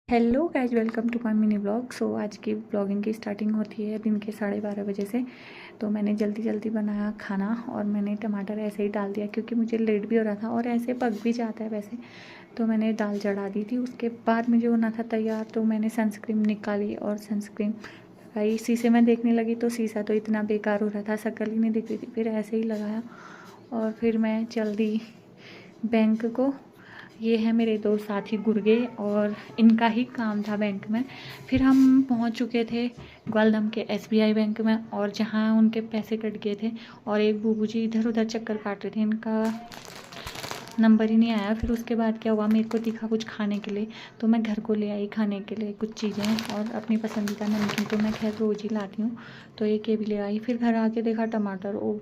Hello guys, welcome to my mini blog. So आज की blogging की स्टार्टिंग होती है दिन के 12:30 बजे से। तो मैंने जल्दी जल्दी बनाया खाना और मैंने टमाटर ऐसे ही डाल दिया क्योंकि मुझे लेट भी हो रहा था और ऐसे पक भी जाता है वैसे। तो मैंने दाल चढ़ा दी थी। उसके बाद मुझे होना था तैयार, तो मैंने सनस्क्रीन निकाली और सनस्क्रीन लगाई। शीशे में देखने लगी तो शीशा तो इतना बेकार हो रहा था, शक्ल ही नहीं दिख रही थी। फिर ऐसे ही लगाया और फिर मैं चल दी बैंक को। ये है मेरे दो साथी गुर्गे और इनका ही काम था बैंक में। फिर हम पहुंच चुके थे ग्वालदम के SBI बैंक में, और जहां उनके पैसे कट गए थे और एक बूबू जी इधर उधर चक्कर काट रहे थे, इनका नंबर ही नहीं आया। फिर उसके बाद क्या हुआ, मेरे को दिखा कुछ खाने के लिए, तो मैं घर को ले आई खाने के लिए कुछ चीज़ें और अपनी पसंदीदा नमकीन तो मैं खैर रोज़ ही लाती हूँ, तो एक ये भी ले आई। फिर घर आके देखा टमाटर, ओ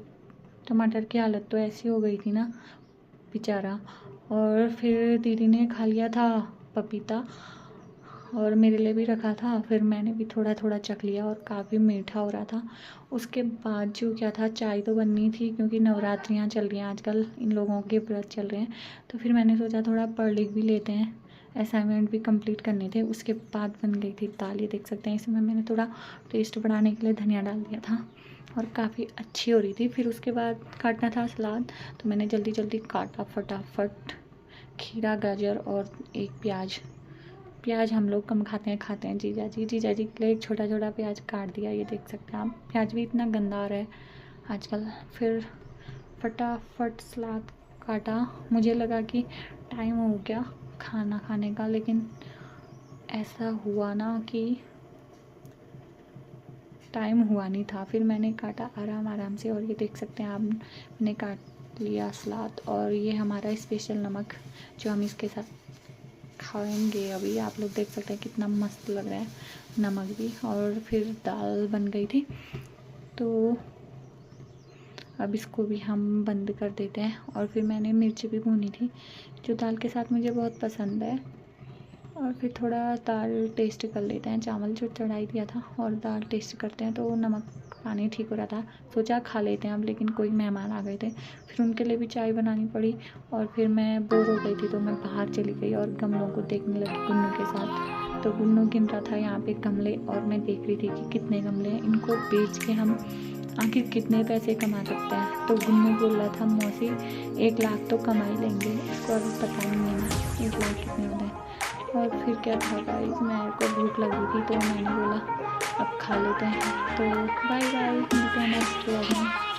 टमाटर की हालत तो ऐसी हो गई थी ना बेचारा। और फिर दीदी ने खा लिया था पपीता और मेरे लिए भी रखा था। फिर मैंने भी थोड़ा थोड़ा चख लिया और काफ़ी मीठा हो रहा था। उसके बाद जो क्या था, चाय तो बननी थी क्योंकि नवरात्रियाँ चल रही हैं आजकल, इन लोगों के व्रत चल रहे हैं। तो फिर मैंने सोचा थोड़ा पढ़ लिख भी लेते हैं, असाइनमेंट भी कंप्लीट करने थे। उसके बाद बन गई थी दाल, ये देख सकते हैं। इसमें मैंने थोड़ा टेस्ट बढ़ाने के लिए धनिया डाल दिया था और काफ़ी अच्छी हो रही थी। फिर उसके बाद काटना था सलाद, तो मैंने जल्दी जल्दी काटा फटाफट खीरा, गाजर और एक प्याज हम लोग कम खाते हैं। जीजा जी के लिए एक छोटा छोटा प्याज काट दिया, ये देख सकते हैं आप। प्याज भी इतना गंदा आ रहा है आजकल। फिर फटाफट सलाद काटा। मुझे लगा कि टाइम हो गया खाना खाने का, लेकिन ऐसा हुआ ना कि टाइम हुआ नहीं था। फिर मैंने काटा आराम से और ये देख सकते हैं आप, मैंने काट लिया सलाद। और ये हमारा स्पेशल नमक जो हम इसके साथ खाएंगे अभी, आप लोग देख सकते हैं कितना मस्त लग रहा है नमक भी। और फिर दाल बन गई थी, तो अब इसको भी हम बंद कर देते हैं। और फिर मैंने मिर्च भी भूनी थी जो दाल के साथ मुझे बहुत पसंद है। और फिर थोड़ा दाल टेस्ट कर लेते हैं, चावल जो चढ़ाई दिया था और दाल टेस्ट करते हैं। तो नमक पानी ठीक हो रहा था, सोचा खा लेते हैं अब, लेकिन कोई मेहमान आ गए थे। फिर उनके लिए भी चाय बनानी पड़ी और फिर मैं बोर हो गई थी, तो मैं बाहर चली गई और गमलों को देखने लगी गुन्नू के साथ। तो गुन्नू गिन रहा था यहाँ पे गमले और मैं देख रही थी कि कितने गमले हैं, इनको बेच के हम आखिर कितने पैसे कमा सकते हैं। तो गुन्नू बोल रहा था मौसी 1 लाख तो कमा ही लेंगे, इसको अभी पता नहीं है ना 1 लाख कितने होते हैं। और फिर क्या था गाइस, मेरे को भूख लगी थी तो मैंने बोला अब खा लेते हैं। तो बाय बाय, मिलते हैं नेक्स्ट व्लॉग में।